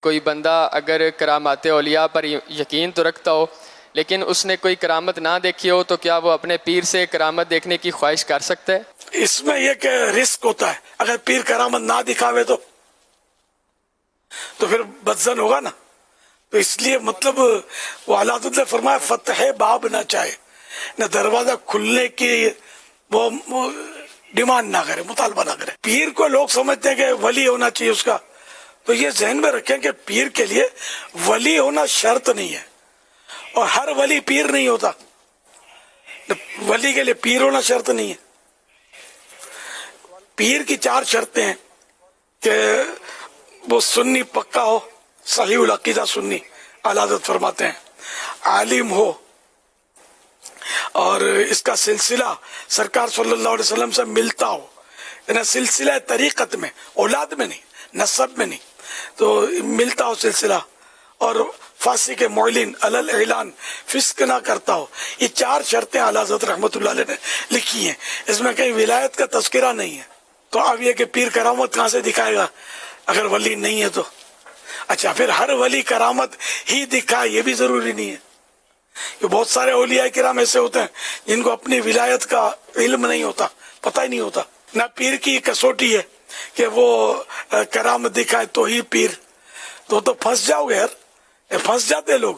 کوئی بندہ اگر کرامات اولیاء پر یقین تو رکھتا ہو لیکن اس نے کوئی کرامت نہ دیکھی ہو تو کیا وہ اپنے پیر سے کرامت دیکھنے کی خواہش کر سکتا ہے؟ اس میں یہ کہ رسک ہوتا ہے، اگر پیر کرامت نہ دکھاوے تو پھر بدزن ہوگا نا. تو اس لیے مطلب وہ اللہ نے فرمایا فتح باب نہ چاہے، نہ دروازہ کھلنے کی وہ ڈیمانڈ نہ کرے، مطالبہ نہ کرے. پیر کو لوگ سمجھتے ہیں کہ ولی ہونا چاہیے اس کا، تو یہ ذہن میں رکھیں کہ پیر کے لیے ولی ہونا شرط نہیں ہے، اور ہر ولی پیر نہیں ہوتا. ولی کے لیے پیر ہونا شرط نہیں ہے. پیر کی 4 شرطیں ہیں کہ وہ سنی پکا ہو، صحیح العقیدہ سنی اعلیٰ حضرت فرماتے ہیں، عالم ہو، اور اس کا سلسلہ سرکار صلی اللہ علیہ وسلم سے ملتا ہو، یعنی سلسلہ طریقت میں، اولاد میں نہیں، نسب میں نہیں، تو ملتا ہو سلسلہ، اور فاسق معلن علل اعلان فسق نہ کرتا ہو. یہ 4 شرطیں اعلیٰ حضرت رحمۃ اللہ علیہ نے لکھی ہیں. اس میں کہیں ولایت کا تذکرہ نہیں ہے. تو اب یہ کہ پیر کرامت کہاں سے دکھائے گا اگر ولی نہیں ہے تو؟ اچھا، پھر ہر ولی کرامت ہی دکھائے یہ بھی ضروری نہیں ہے. کہ بہت سارے اولیاء کرام ایسے ہوتے ہیں جن کو اپنی ولایت کا علم نہیں ہوتا، پتہ ہی نہیں ہوتا. نہ پیر کی کسوٹی ہے کہ وہ کرامت دکھائے تو ہی پیر. تو پھنس جاؤ گے یار. پھنس جاتے لوگ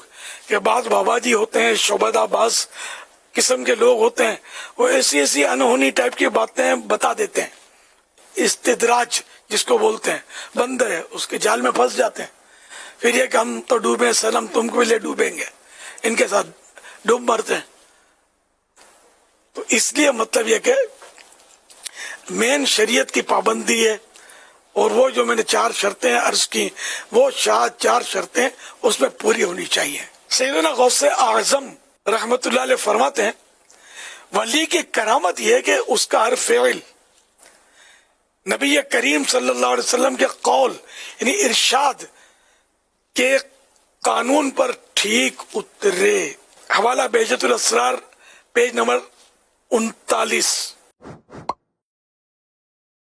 کہ بعض بابا جی ہوتے ہیں، شعبدہ بعض قسم کے لوگ ہوتے ہیں، وہ ایسی انہونی ٹائپ کی باتیں بتا دیتے ہیں. استدراج جس کو بولتے ہیں، بندر ہے، اس کے جال میں پھنس جاتے ہیں. پھر یہ کہ ہم تو ڈوبے سلام تم کو لے ڈوبیں گے، ان کے ساتھ ڈوب مرتے ہیں. تو اس لیے مطلب یہ کہ مین شریعت کی پابندی ہے، اور وہ جو میں نے 4 شرطیں عرض کی، وہ 4 شرطیں اس میں پوری ہونی چاہیے. سیدنا غوث اعظم رحمت اللہ علیہ فرماتے ہیں ولی کی کرامت یہ ہے کہ اس کا ہر فعل نبی کریم صلی اللہ علیہ وسلم کے قول یعنی ارشاد کے قانون پر ٹھیک اترے. حوالہ بہجت الاسرار، پیج نمبر 39.